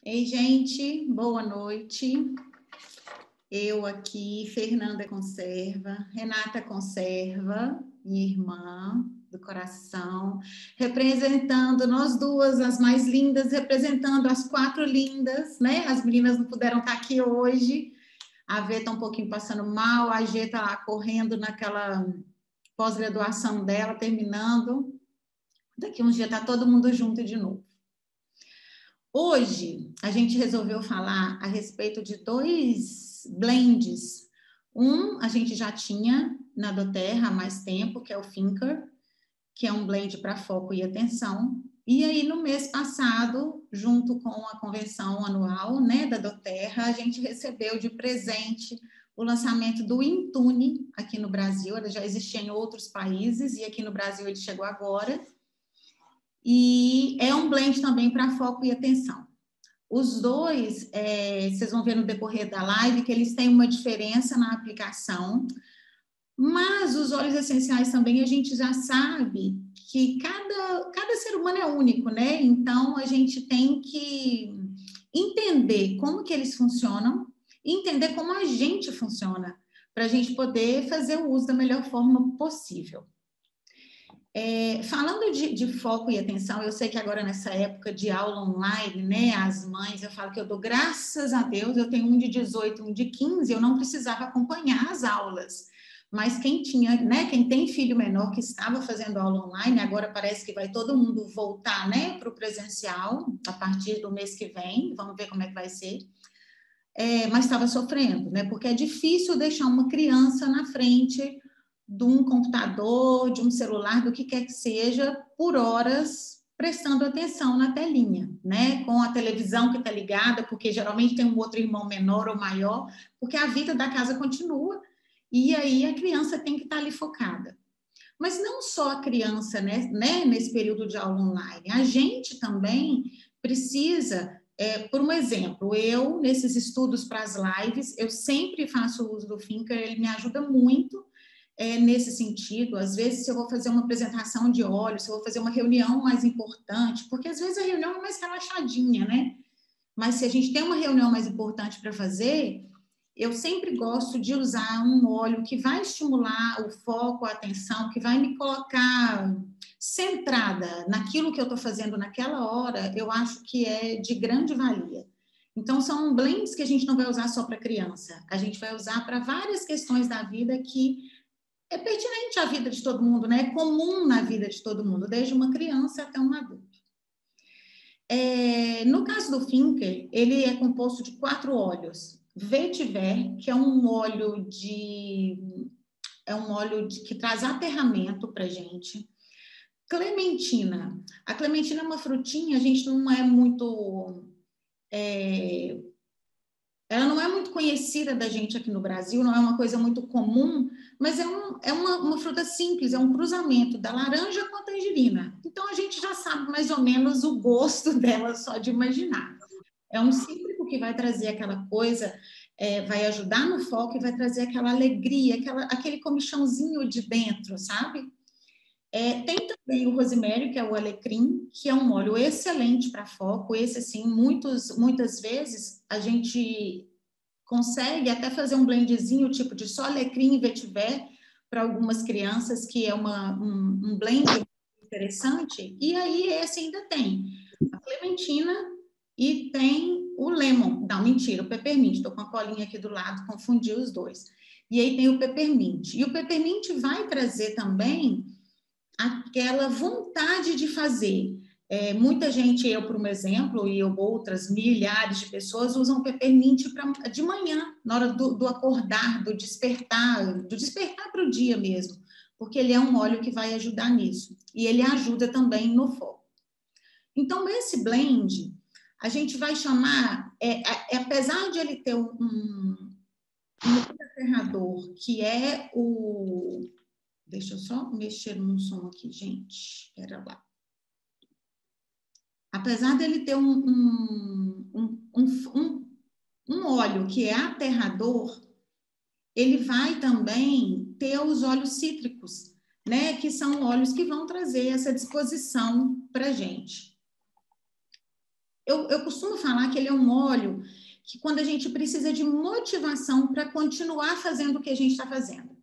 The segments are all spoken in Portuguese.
Ei, gente, boa noite. Eu aqui, Fernanda Conserva, Renata Conserva, minha irmã do coração, representando nós duas, as mais lindas, representando as quatro lindas, né? As meninas não puderam estar aqui hoje. A Vê está um pouquinho passando mal, a Gê está lá correndo naquela pós-graduação dela, terminando. Daqui uns dias está todo mundo junto de novo. Hoje, a gente resolveu falar a respeito de dois blends. Um, a gente já tinha na doTERRA há mais tempo, que é o Thinker, que é um blend para foco e atenção. E aí, no mês passado, junto com a convenção anual, né, da doTERRA, a gente recebeu de presente o lançamento do Intune aqui no Brasil. Ele já existia em outros países e aqui no Brasil ele chegou agora. E é um blend também para foco e atenção. Os dois, vocês vão ver no decorrer da live que eles têm uma diferença na aplicação, mas os óleos essenciais também a gente já sabe que cada ser humano é único, né? Então, a gente tem que entender como que eles funcionam e entender como a gente funciona, para a gente poder fazer o uso da melhor forma possível. Falando de foco e atenção, eu sei que agora nessa época de aula online, né, as mães, eu falo que eu dou graças a Deus, eu tenho um de 18, um de 15, eu não precisava acompanhar as aulas, mas quem tinha, né, quem tem filho menor que estava fazendo aula online, agora parece que vai todo mundo voltar, né, para o presencial, a partir do mês que vem, vamos ver como é que vai ser, mas estava sofrendo, né, porque é difícil deixar uma criança na frente de um computador, de um celular, do que quer que seja, por horas, prestando atenção na telinha, né? Com a televisão que está ligada, porque geralmente tem um outro irmão menor ou maior, porque a vida da casa continua, e aí a criança tem que estar ali focada. Mas não só a criança, né, nesse período de aula online, a gente também precisa, por um exemplo, eu, nesses estudos para as lives, eu sempre faço uso do Thinker, ele me ajuda muito, nesse sentido. Às vezes, se eu vou fazer uma apresentação de óleo, se eu vou fazer uma reunião mais importante, porque às vezes a reunião é mais relaxadinha, né? Mas se a gente tem uma reunião mais importante para fazer, eu sempre gosto de usar um óleo que vai estimular o foco, a atenção, que vai me colocar centrada naquilo que eu estou fazendo naquela hora, eu acho que é de grande valia. Então, são blends que a gente não vai usar só para criança, a gente vai usar para várias questões da vida que é pertinente à vida de todo mundo, né? É comum na vida de todo mundo, desde uma criança até um adulto. No caso do Thinker, ele é composto de 4 óleos. Vetiver, que é um óleo que traz aterramento para gente. Clementina. A clementina é uma frutinha, a gente não é muito... ela não é muito conhecida da gente aqui no Brasil, não é uma coisa muito comum, mas é uma fruta simples, é um cruzamento da laranja com a tangerina. Então, a gente já sabe mais ou menos o gosto dela só de imaginar. É um cítrico que vai trazer aquela coisa, vai ajudar no foco e vai trazer aquela alegria, aquele comichãozinho de dentro, sabe? Tem também o rosemary, que é o alecrim, que é um óleo excelente para foco. Esse, assim, muitas vezes a gente consegue até fazer um blendzinho, tipo de só alecrim e vetiver, para algumas crianças, que é um blend interessante. E aí esse ainda tem a clementina e tem o lemon. Não, mentira, o peppermint. Estou com a colinha aqui do lado, confundi os dois. E aí tem o peppermint. E o peppermint vai trazer também aquela vontade de fazer. Muita gente, eu por um exemplo, e outras milhares de pessoas usam peppermint de manhã, na hora do acordar, do despertar para o dia mesmo, porque ele é um óleo que vai ajudar nisso. E ele ajuda também no foco. Então, esse blend, a gente vai chamar, apesar de ele ter um aterrador, que é o... Deixa eu só mexer no som aqui, gente. Espera lá. Apesar dele ter um óleo que é aterrador, ele vai também ter os óleos cítricos, né? Que são óleos que vão trazer essa disposição para a gente. eu costumo falar que ele é um óleo que quando a gente precisa de motivação para continuar fazendo o que a gente está fazendo.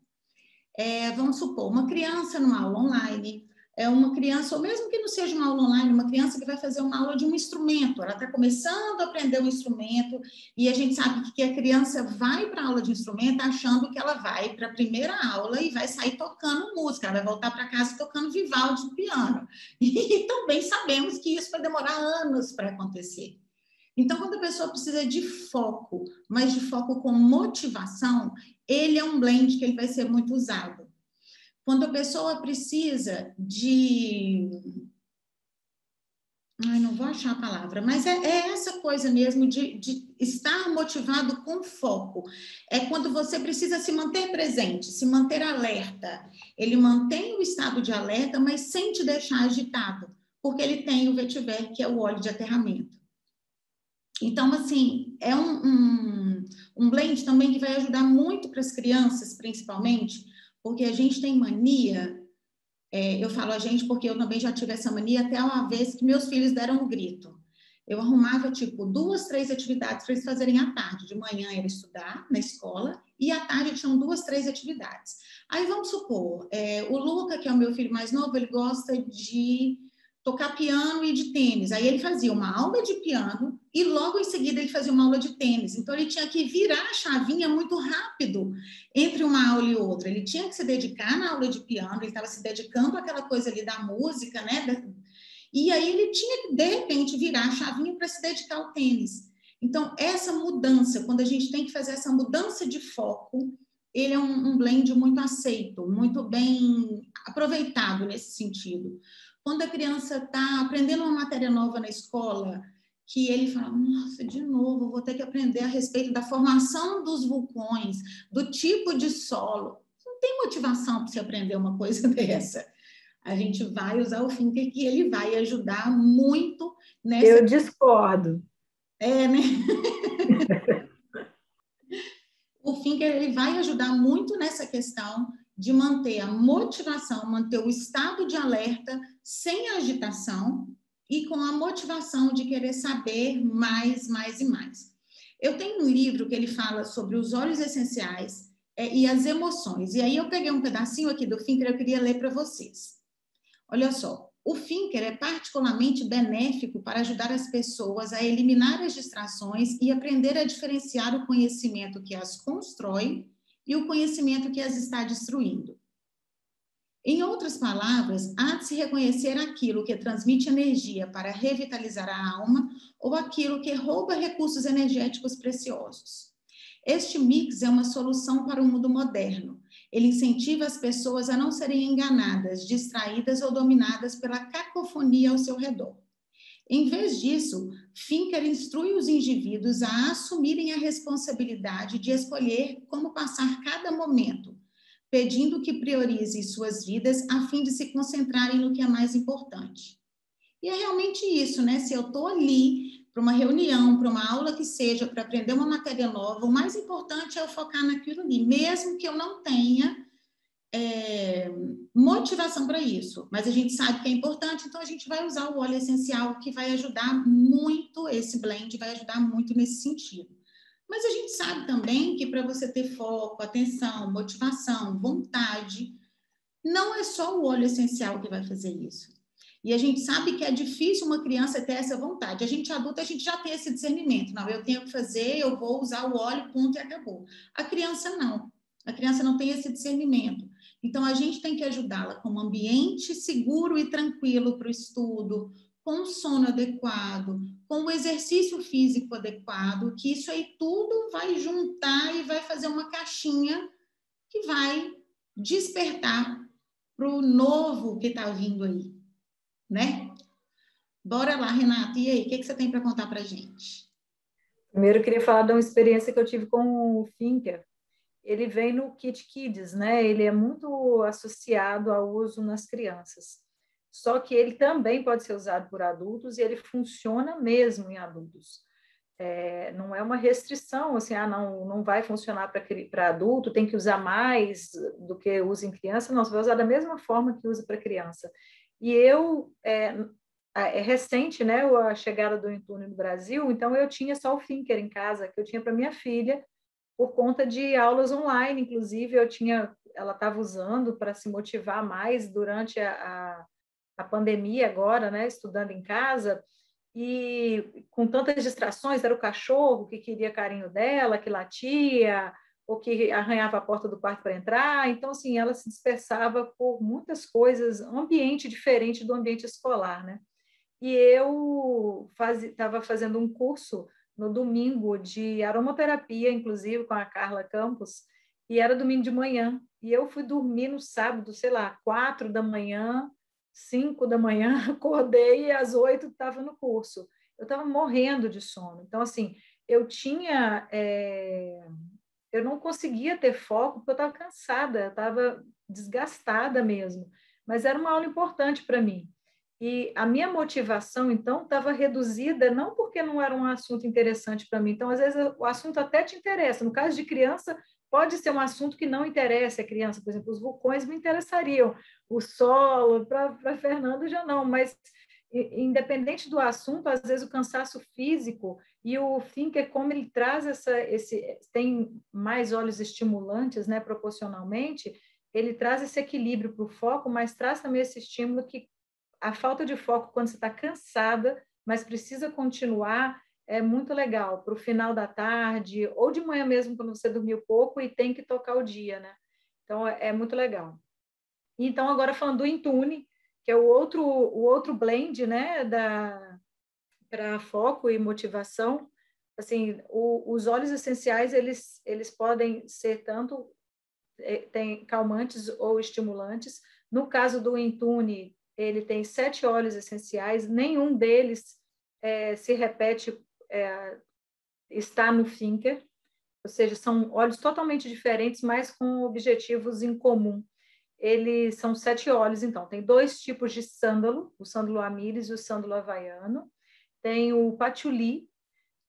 Vamos supor, uma criança numa aula online, uma criança, ou mesmo que não seja uma aula online, uma criança que vai fazer uma aula de um instrumento, ela está começando a aprender um instrumento, e a gente sabe que a criança vai para a aula de instrumento achando que ela vai para a primeira aula e vai sair tocando música, ela vai voltar para casa tocando Vivaldi no piano. E também sabemos que isso vai demorar anos para acontecer. Então, quando a pessoa precisa de foco, mas de foco com motivação, ele é um blend que ele vai ser muito usado. Quando a pessoa precisa de... Ai, não vou achar a palavra, mas é essa coisa mesmo de estar motivado com foco. É quando você precisa se manter presente, se manter alerta. Ele mantém o estado de alerta, mas sem te deixar agitado, porque ele tem o vetiver, que é o óleo de aterramento. Então, assim, é um blend também que vai ajudar muito para as crianças, principalmente, porque a gente tem mania, eu falo a gente porque eu também já tive essa mania até uma vez que meus filhos deram um grito. Eu arrumava, tipo, 2, 3 atividades para eles fazerem à tarde. De manhã era estudar na escola e à tarde tinham 2, 3 atividades. Aí, vamos supor, o Luca, que é o meu filho mais novo, ele gosta de tocar piano e de tênis. Aí ele fazia uma aula de piano e logo em seguida ele fazia uma aula de tênis. Então ele tinha que virar a chavinha muito rápido entre uma aula e outra. Ele tinha que se dedicar na aula de piano, ele estava se dedicando àquela coisa ali da música, né? E aí ele tinha que, de repente, virar a chavinha para se dedicar ao tênis. Então, essa mudança, quando a gente tem que fazer essa mudança de foco, ele é um blend muito aceito, muito bem aproveitado nesse sentido. Quando a criança está aprendendo uma matéria nova na escola, que ele fala, nossa, de novo, vou ter que aprender a respeito da formação dos vulcões, do tipo de solo. Não tem motivação para você aprender uma coisa dessa. A gente vai usar o Finker, que ele vai ajudar muito nessa... Eu discordo. Né? O Finker, ele vai ajudar muito nessa questão de manter a motivação, manter o estado de alerta sem agitação e com a motivação de querer saber mais, mais e mais. Eu tenho um livro que ele fala sobre os óleos essenciais e as emoções. E aí eu peguei um pedacinho aqui do Finker, eu queria ler para vocês. Olha só, o Finker é particularmente benéfico para ajudar as pessoas a eliminar as distrações e aprender a diferenciar o conhecimento que as constrói e o conhecimento que as está destruindo. Em outras palavras, há de se reconhecer aquilo que transmite energia para revitalizar a alma ou aquilo que rouba recursos energéticos preciosos. Este mix é uma solução para o mundo moderno. Ele incentiva as pessoas a não serem enganadas, distraídas ou dominadas pela cacofonia ao seu redor. Em vez disso, Finker instrui os indivíduos a assumirem a responsabilidade de escolher como passar cada momento, pedindo que priorizem suas vidas a fim de se concentrarem no que é mais importante. E é realmente isso, né? Se eu estou ali para uma reunião, para uma aula que seja, para aprender uma matéria nova, o mais importante é eu focar naquilo ali, mesmo que eu não tenha motivação para isso. Mas a gente sabe que é importante, então a gente vai usar o óleo essencial, que vai ajudar muito, esse blend vai ajudar muito nesse sentido. Mas a gente sabe também que para você ter foco, atenção, motivação, vontade, não é só o óleo essencial que vai fazer isso. E a gente sabe que é difícil uma criança ter essa vontade. A gente adulta, a gente já tem esse discernimento. Não, eu tenho que fazer, eu vou usar o óleo, ponto, e acabou. A criança não. A criança não tem esse discernimento. Então, a gente tem que ajudá-la com um ambiente seguro e tranquilo para o estudo, com o sono adequado, com o exercício físico adequado, que isso aí tudo vai juntar e vai fazer uma caixinha que vai despertar para o novo que está vindo aí, né? Bora lá, Renata. E aí, o que você tem para contar para a gente? Primeiro, eu queria falar de uma experiência que eu tive com o Finker. Ele vem no Kit Kids, né? Ele é muito associado ao uso nas crianças. Só que ele também pode ser usado por adultos e ele funciona mesmo em adultos. Não é uma restrição, assim, não vai funcionar para adulto, tem que usar mais do que usa em criança. Não, você vai usar da mesma forma que usa para criança. E eu é recente, né, a chegada do Intune no Brasil, então eu tinha só o Thinker em casa, que eu tinha para minha filha, por conta de aulas online, inclusive ela estava usando para se motivar mais durante a pandemia agora, né, estudando em casa, e com tantas distrações, era o cachorro que queria carinho dela, que latia, ou que arranhava a porta do quarto para entrar, então, assim, ela se dispersava por muitas coisas, um ambiente diferente do ambiente escolar, né? E eu estava fazendo um curso no domingo de aromaterapia, inclusive com a Carla Campos, e era domingo de manhã. E eu fui dormir no sábado, sei lá, 4 da manhã, 5 da manhã, acordei e às 8 estava no curso. Eu estava morrendo de sono. Então, assim, eu tinha. Eu não conseguia ter foco porque eu estava cansada, eu estava desgastada mesmo. Mas era uma aula importante para mim. E a minha motivação, então, estava reduzida, não porque não era um assunto interessante para mim. Então, às vezes, o assunto até te interessa. No caso de criança, pode ser um assunto que não interessa a criança. Por exemplo, os vulcões me interessariam. O solo, para Fernando, já não. Mas, independente do assunto, às vezes o cansaço físico e o Thinker, como ele traz tem mais olhos estimulantes, né, proporcionalmente, ele traz esse equilíbrio para o foco, mas traz também esse estímulo que a falta de foco quando você está cansada, mas precisa continuar, é muito legal para o final da tarde ou de manhã mesmo quando você dormiu pouco e tem que tocar o dia, né? Então é muito legal. Então agora falando do Intune, que é o outro blend, né, para foco e motivação, assim, os óleos essenciais eles podem ser tanto tem calmantes ou estimulantes. No caso do Intune, ele tem 7 óleos essenciais, nenhum deles se repete, está no Thinker, ou seja, são óleos totalmente diferentes, mas com objetivos em comum. Eles são 7 óleos, então, tem 2 tipos de sândalo, o sândalo amíris e o sândalo havaiano. Tem o patchouli,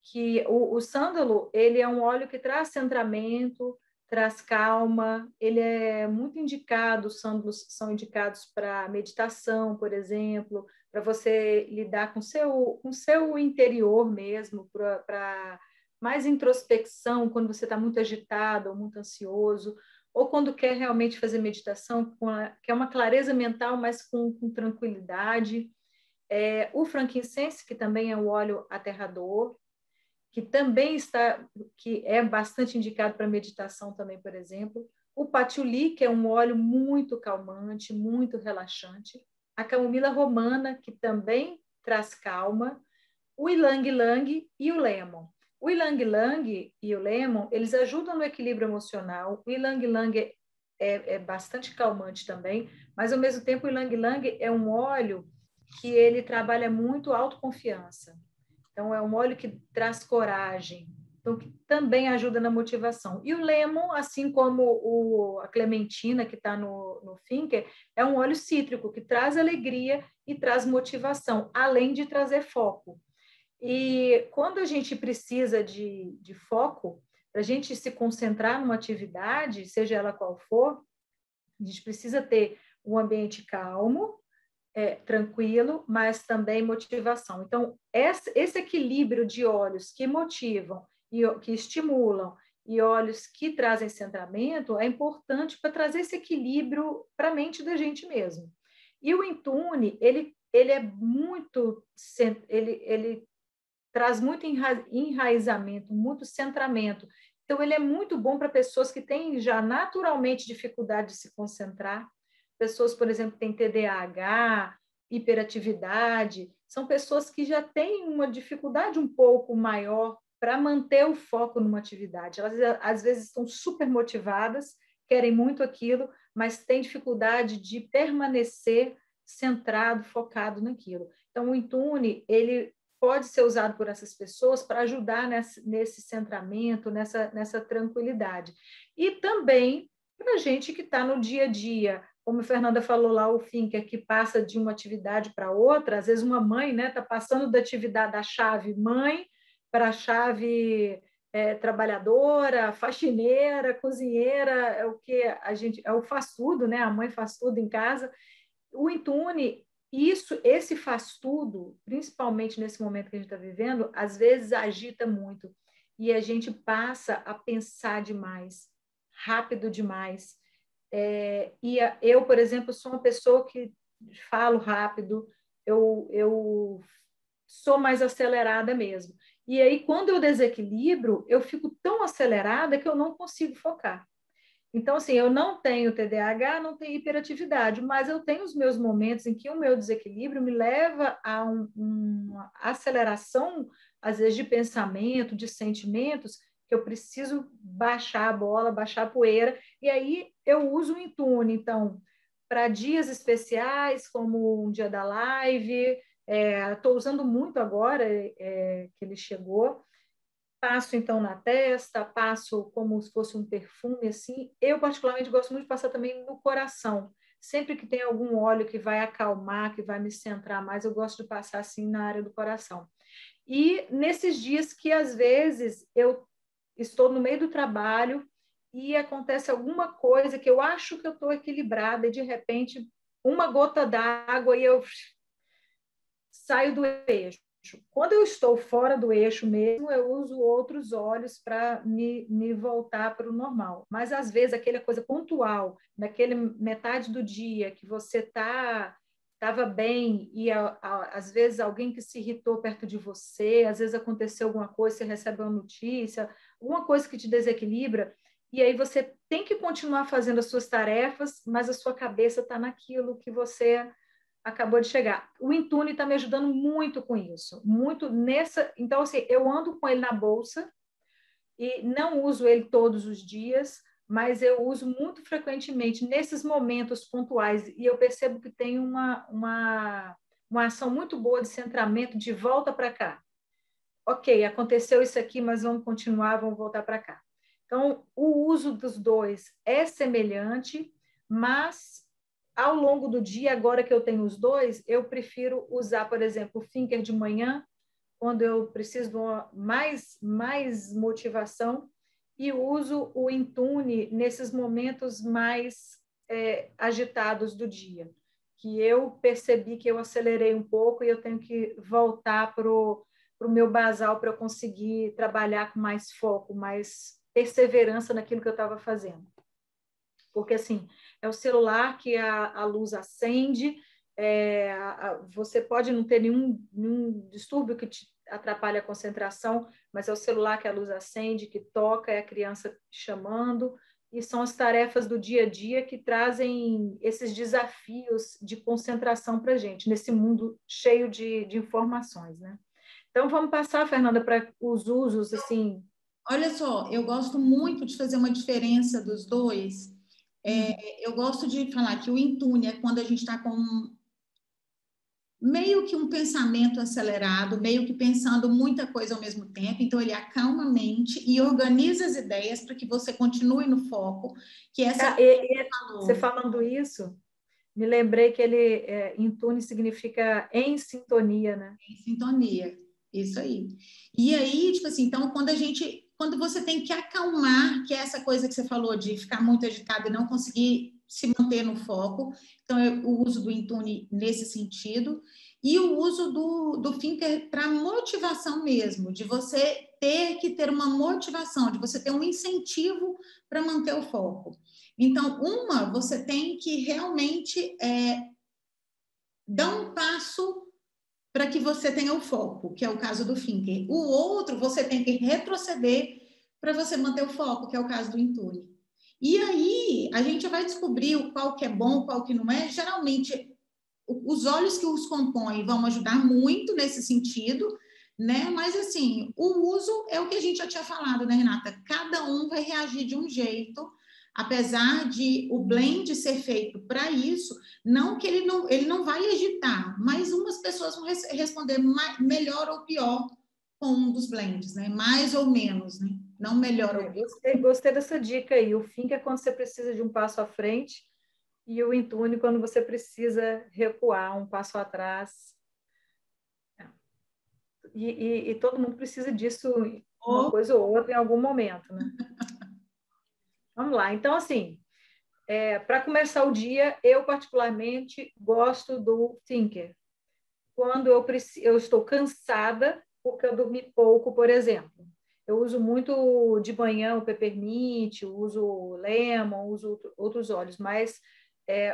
que o sândalo, ele é um óleo que traz centramento, traz calma, ele é muito indicado, os sândalos são indicados para meditação, por exemplo, para você lidar com seu interior mesmo, para mais introspecção, quando você está muito agitado ou muito ansioso, ou quando quer realmente fazer meditação, quer uma clareza mental, mas com tranquilidade. O frankincense, que também é um óleo aterrador, que é bastante indicado para meditação também, por exemplo. O patchouli, que é um óleo muito calmante, muito relaxante. A camomila romana, que também traz calma. O ylang-ylang e o lemon. O ylang-ylang e o lemon, eles ajudam no equilíbrio emocional. O ylang-ylang é bastante calmante também, mas ao mesmo tempo o ylang-ylang é um óleo que ele trabalha muito a autoconfiança. Então, é um óleo que traz coragem, então, que também ajuda na motivação. E o lemon, assim como a clementina, que está no Thinker, é um óleo cítrico, que traz alegria e traz motivação, além de trazer foco. E quando a gente precisa de foco, para a gente se concentrar numa atividade, seja ela qual for, a gente precisa ter um ambiente calmo, tranquilo, mas também motivação. Então, esse equilíbrio de óleos que motivam e que estimulam e óleos que trazem centramento é importante para trazer esse equilíbrio para a mente da gente mesmo. E o Intune, ele é muito, ele traz muito enraizamento, muito centramento. Então, ele é muito bom para pessoas que têm já naturalmente dificuldade de se concentrar, pessoas, por exemplo, que têm TDAH, hiperatividade, são pessoas que já têm uma dificuldade um pouco maior para manter o foco numa atividade. Elas, às vezes, estão super motivadas, querem muito aquilo, mas têm dificuldade de permanecer centrado, focado naquilo. Então, o Intune, ele pode ser usado por essas pessoas para ajudar nesse centramento, nessa tranquilidade. E também para a gente que está no dia a dia, como a Fernanda falou lá, o Thinker, que passa de uma atividade para outra, às vezes uma mãe está passando da atividade da chave mãe para a chave trabalhadora, faxineira, cozinheira, é o que a gente é o faz tudo, né? A mãe faz tudo em casa. O Intune esse faz tudo, principalmente nesse momento que a gente está vivendo, às vezes agita muito e a gente passa a pensar demais, rápido demais. Eu, por exemplo, sou uma pessoa que falo rápido, eu sou mais acelerada mesmo. E aí, quando eu desequilibro, eu fico tão acelerada que eu não consigo focar. Então, assim, eu não tenho TDAH, não tenho hiperatividade, mas eu tenho os meus momentos em que o meu desequilíbrio me leva a uma aceleração, às vezes, de pensamento, de sentimentos, que eu preciso baixar a bola, baixar a poeira, e aí eu uso o Intune. Então, para dias especiais, como um dia da live, estou usando muito agora que ele chegou, passo então na testa, passo como se fosse um perfume assim. Eu particularmente gosto muito de passar também no coração. Sempre que tem algum óleo que vai acalmar, que vai me centrar mais, eu gosto de passar assim na área do coração. E nesses dias que às vezes eu estou no meio do trabalho e acontece alguma coisa que eu acho que eu estou equilibrada e de repente uma gota d'água e eu saio do eixo. Quando eu estou fora do eixo mesmo, eu uso outros olhos para me voltar para o normal. Mas, às vezes, aquela coisa pontual, naquele metade do dia que você estava bem e, às vezes, alguém que se irritou perto de você, às vezes aconteceu alguma coisa, você recebe uma notícia, alguma coisa que te desequilibra, e aí você tem que continuar fazendo as suas tarefas, mas a sua cabeça está naquilo que você acabou de chegar. O Intune está me ajudando muito com isso, muito nessa. Então, assim, eu ando com ele na bolsa e não uso ele todos os dias, mas eu uso muito frequentemente nesses momentos pontuais e eu percebo que tem uma ação muito boa de centramento de volta para cá. Ok, aconteceu isso aqui, mas vamos continuar, vamos voltar para cá. Então, o uso dos dois é semelhante, mas ao longo do dia, agora que eu tenho os dois, eu prefiro usar, por exemplo, o Thinker de manhã, quando eu preciso de mais motivação, e uso o Intune nesses momentos mais agitados do dia, que eu percebi que eu acelerei um pouco e eu tenho que voltar para o meu basal para eu conseguir trabalhar com mais foco, mais perseverança naquilo que eu estava fazendo. Porque, assim, é o celular que a luz acende, você pode não ter nenhum distúrbio que te atrapalhe a concentração, mas é o celular que a luz acende, que toca, é a criança chamando, e são as tarefas do dia a dia que trazem esses desafios de concentração para a gente, nesse mundo cheio de informações, né? Então, vamos passar, Fernanda, para os usos, assim. Olha só, eu gosto muito de fazer uma diferença dos dois. Eu gosto de falar que o Intune é quando a gente está com meio que um pensamento acelerado, meio que pensando muita coisa ao mesmo tempo, então ele acalma a mente e organiza as ideias para que você continue no foco, que essa Você falando isso, me lembrei que ele, Intune significa em sintonia, né? Em sintonia, isso aí. E aí, tipo assim, então quando você tem que acalmar, que é essa coisa que você falou de ficar muito agitado e não conseguir se manter no foco, então o uso do Intune nesse sentido, e o uso do Thinker para motivação mesmo, de você ter uma motivação, de você ter um incentivo para manter o foco. Então, você tem que realmente dar um passo para que você tenha o foco, que é o caso do Thinker. O outro, você tem que retroceder para você manter o foco, que é o caso do Intune. E aí, a gente vai descobrir qual que é bom, qual que não é. Geralmente, os olhos que os compõem vão ajudar muito nesse sentido, né? Mas, assim, o uso é o que a gente já tinha falado, né, Renata? Cada um vai reagir de um jeito, apesar de o blend ser feito para isso, não que ele não vai agitar, mas umas pessoas vão responder melhor ou pior com um dos blends, né? Mais ou menos, né? Não melhor ou pior. Gostei dessa dica aí. O Think é quando você precisa de um passo à frente e o Intune quando você precisa recuar um passo atrás. E todo mundo precisa disso, uma coisa ou outra, em algum momento, né? Vamos lá. Então, assim, Para começar o dia, eu particularmente gosto do Thinker. Quando eu estou cansada, porque eu dormi pouco, por exemplo. Eu uso muito de manhã o peppermint, uso o lemon, uso outros óleos, mas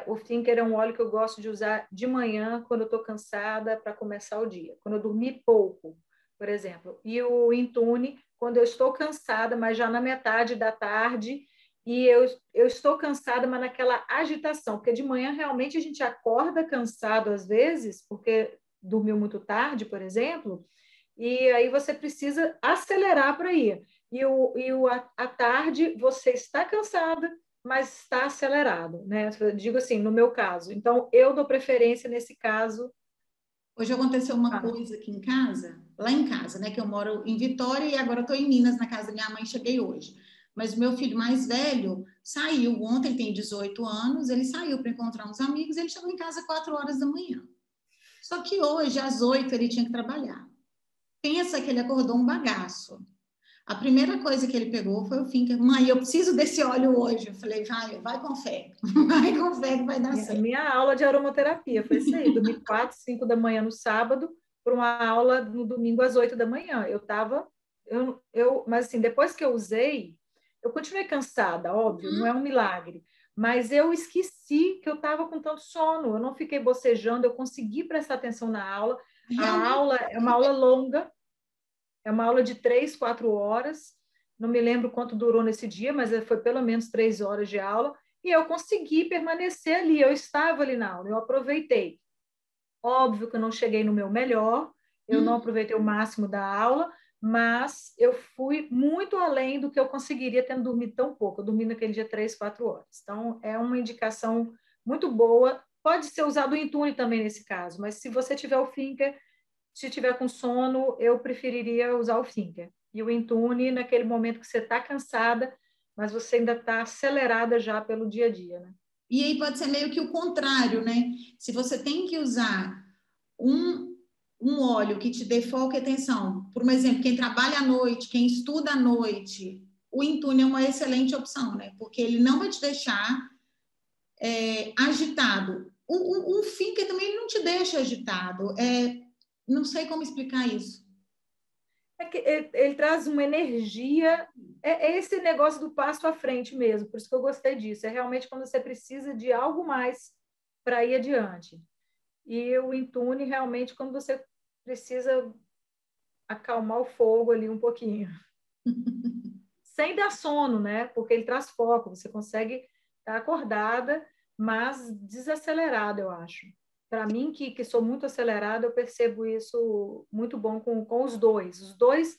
o Thinker é um óleo que eu gosto de usar de manhã, quando eu estou cansada, para começar o dia. Quando eu dormi pouco, por exemplo. E o Intune, quando eu estou cansada, mas já na metade da tarde, e eu estou cansada, mas naquela agitação, porque de manhã realmente a gente acorda cansado às vezes, porque dormiu muito tarde, por exemplo, e aí você precisa acelerar para ir. À tarde você está cansada, mas está acelerado, né? Eu digo assim, no meu caso. Então, eu dou preferência nesse caso. Hoje aconteceu uma coisa aqui em casa, lá em casa, né? Que eu moro em Vitória e agora estou em Minas, na casa da minha mãe, cheguei hoje. Mas o meu filho mais velho saiu ontem, ele tem 18 anos, ele saiu para encontrar uns amigos, ele chegou em casa às 4 horas da manhã. Só que hoje, às 8, ele tinha que trabalhar. Pensa que ele acordou um bagaço. A primeira coisa que ele pegou foi o Finca. Mãe, eu preciso desse óleo hoje. Eu falei, vai com fé. Vai com fé que vai dar certo. Minha aula de aromaterapia foi isso aí. Dormi 4, 5 da manhã no sábado, para uma aula no domingo às 8 da manhã. Mas assim, depois que eu usei, eu continuei cansada, óbvio, não é um milagre. Mas eu esqueci que eu estava com tanto sono. Eu não fiquei bocejando, eu consegui prestar atenção na aula. A Realmente, aula é uma aula longa, é uma aula de 3, 4 horas. Não me lembro quanto durou nesse dia, mas foi pelo menos 3 horas de aula. E eu consegui permanecer ali. Eu estava ali na aula, eu aproveitei. Óbvio que eu não cheguei no meu melhor, eu não aproveitei o máximo da aula, mas eu fui muito além do que eu conseguiria tendo dormido tão pouco. Eu dormi naquele dia 3, 4 horas. Então, é uma indicação muito boa. Pode ser usado o Intune também nesse caso, mas se você tiver o Finker, se tiver com sono, eu preferiria usar o Finker. E o Intune, naquele momento que você está cansada, mas você ainda está acelerada já pelo dia a dia, né? e aí pode ser meio que o contrário, né? Se você tem que usar um, um óleo que te dê foco e atenção, por um exemplo, quem trabalha à noite, quem estuda à noite, o Intune é uma excelente opção, né? Porque ele não vai te deixar agitado. Um Finker também ele não te deixa agitado. Não sei como explicar isso. É que ele traz uma energia, é esse negócio do passo à frente mesmo, por isso que eu gostei disso. É realmente quando você precisa de algo mais para ir adiante. E o Intune, realmente, quando você precisa acalmar o fogo ali um pouquinho. Sem dar sono, né? Porque ele traz foco, você consegue estar acordada, mas desacelerada, eu acho. Para mim, que sou muito acelerada, eu percebo isso muito bom com os dois. Os dois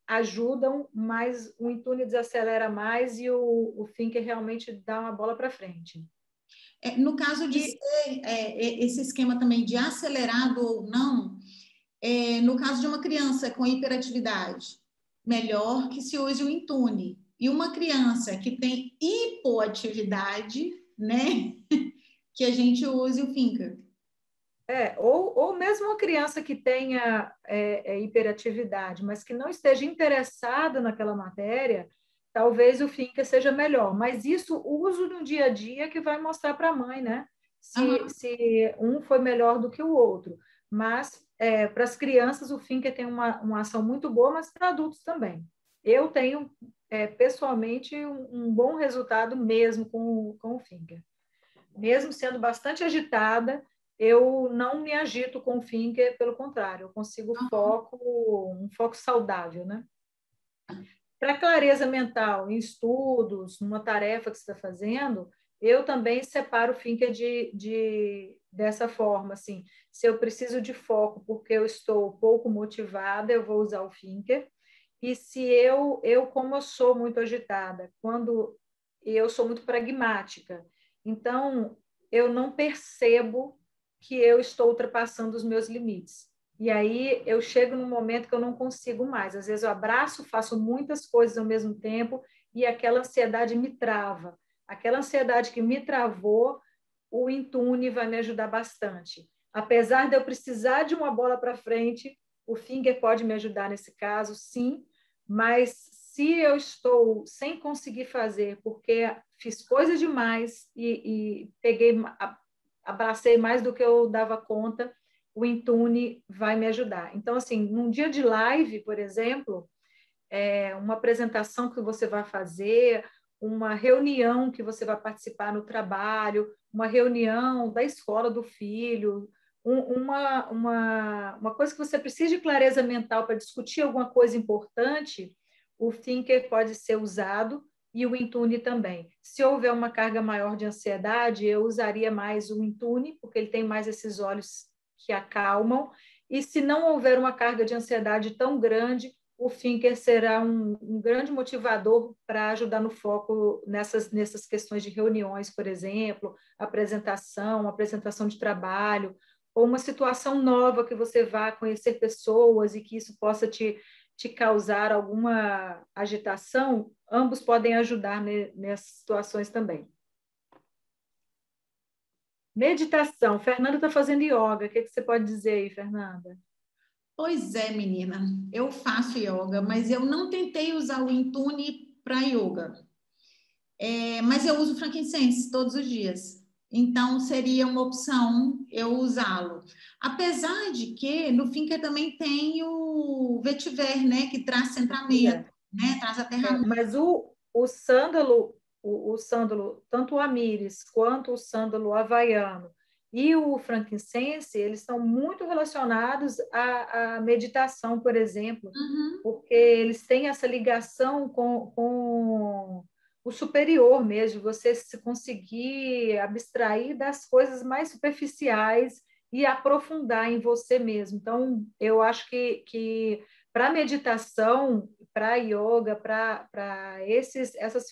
ajudam, mas o Intune desacelera mais e o Finker realmente dá uma bola para frente. No caso de E ser esse esquema também de acelerado ou não, no caso de uma criança com hiperatividade, melhor que se use o Intune. E uma criança que tem hipoatividade, né, que a gente use o Finker. ou mesmo uma criança que tenha hiperatividade, mas que não esteja interessada naquela matéria, talvez o Finca seja melhor. Mas isso, o uso no dia a dia que vai mostrar para a mãe, né? Uhum. Se um foi melhor do que o outro. Mas para as crianças, o Finca tem uma ação muito boa, mas para adultos também. Eu tenho, pessoalmente, um bom resultado mesmo com o Finca. Mesmo sendo bastante agitada, eu não me agito com o Finker, pelo contrário, eu consigo um foco saudável, né? Para clareza mental, em estudos, numa tarefa que você está fazendo, eu também separo o Finker dessa forma, assim, se eu preciso de foco porque eu estou pouco motivada, eu vou usar o Finker, e se como eu sou muito agitada, quando eu sou muito pragmática, então eu não percebo que eu estou ultrapassando os meus limites. E aí eu chego num momento que eu não consigo mais. Às vezes eu abraço, faço muitas coisas ao mesmo tempo e aquela ansiedade me trava. Aquela ansiedade que me travou, o Intune vai me ajudar bastante. Apesar de eu precisar de uma bola para frente, o Finger pode me ajudar nesse caso, sim, mas se eu estou sem conseguir fazer porque fiz coisa demais e abracei mais do que eu dava conta, o Intune vai me ajudar. Então, assim, num dia de live, por exemplo, uma apresentação que você vai fazer, uma reunião que você vai participar no trabalho, uma reunião da escola do filho, uma coisa que você precisa de clareza mental para discutir alguma coisa importante, o Thinker pode ser usado e o Intune também. Se houver uma carga maior de ansiedade, eu usaria mais o Intune, porque ele tem mais esses olhos que acalmam, e se não houver uma carga de ansiedade tão grande, o Thinker será um grande motivador para ajudar no foco nessas questões de reuniões, por exemplo, apresentação de trabalho, ou uma situação nova que você vá conhecer pessoas e que isso possa te causar alguma agitação, ambos podem ajudar nessas situações também. Meditação. Fernanda está fazendo yoga. O que você pode dizer aí, Fernanda? Pois é, menina. Eu faço yoga, mas eu não tentei usar o Intune para yoga. Mas eu uso frankincense todos os dias. Então, seria uma opção eu usá-lo. Apesar de que no Thinker também tem o vetiver, né? Que traz centramento, né? Traz aterramento. Mas o sândalo, tanto o amíris quanto o sândalo havaiano e o frankincense, eles estão muito relacionados à meditação, por exemplo, porque eles têm essa ligação com o superior mesmo, você se conseguir abstrair das coisas mais superficiais e aprofundar em você mesmo. Então, eu acho que para meditação, para yoga, para essas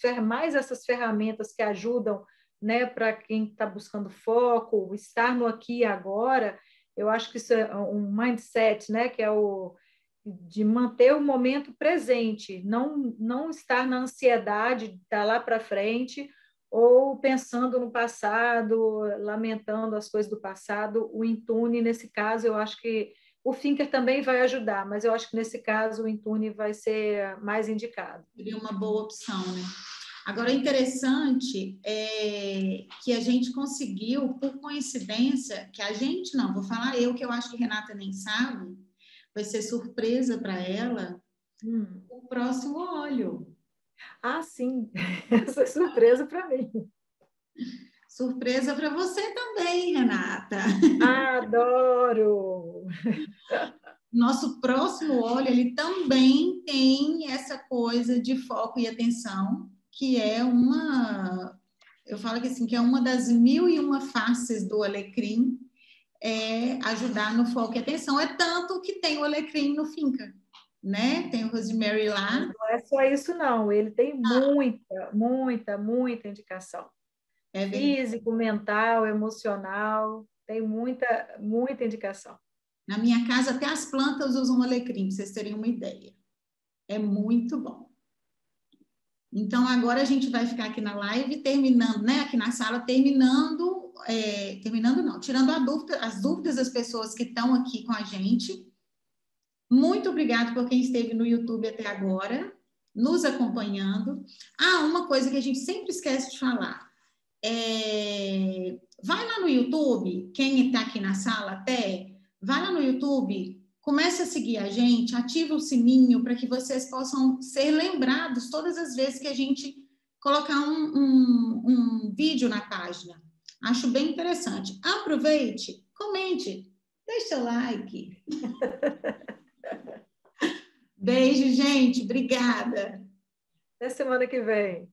ferramentas que ajudam, né, para quem está buscando foco, estar no aqui e agora, eu acho que isso é um mindset, né, que é o de manter o momento presente, não estar na ansiedade de estar lá para frente ou pensando no passado, lamentando as coisas do passado. O Intune, nesse caso, eu acho que o Thinker também vai ajudar, mas eu acho que nesse caso o Intune vai ser mais indicado. Seria uma boa opção, né? Agora, interessante é que a gente conseguiu, por coincidência, que a gente não, vou falar eu, que eu acho que Renata nem sabe, vai ser surpresa para ela, o próximo óleo. Ah, sim, essa é surpresa para mim. Surpresa para você também, Renata. Adoro! Nosso próximo óleo, ele também tem essa coisa de foco e atenção, que é eu falo que assim, que é uma das 1001 faces do alecrim, ajudar no foco e atenção. É tanto que tem o alecrim no Finca, né? Tem o rosemary lá. Não é só isso, não. Ele tem muita indicação. Físico, mental, emocional, tem muita indicação. Na minha casa, até as plantas usam alecrim, para vocês terem uma ideia. É muito bom. Então, agora a gente vai ficar aqui na live, terminando, né? Aqui na sala, terminando não, tirando as dúvidas das pessoas que estão aqui com a gente. Muito obrigada por quem esteve no YouTube até agora, nos acompanhando. Uma coisa que a gente sempre esquece de falar. Vai lá no YouTube, quem está aqui na sala até, vai lá no YouTube, comece a seguir a gente, ativa o sininho para que vocês possam ser lembrados todas as vezes que a gente colocar um vídeo na página. Acho bem interessante. Aproveite, comente, deixe seu like. Beijo, gente. Obrigada. Até semana que vem.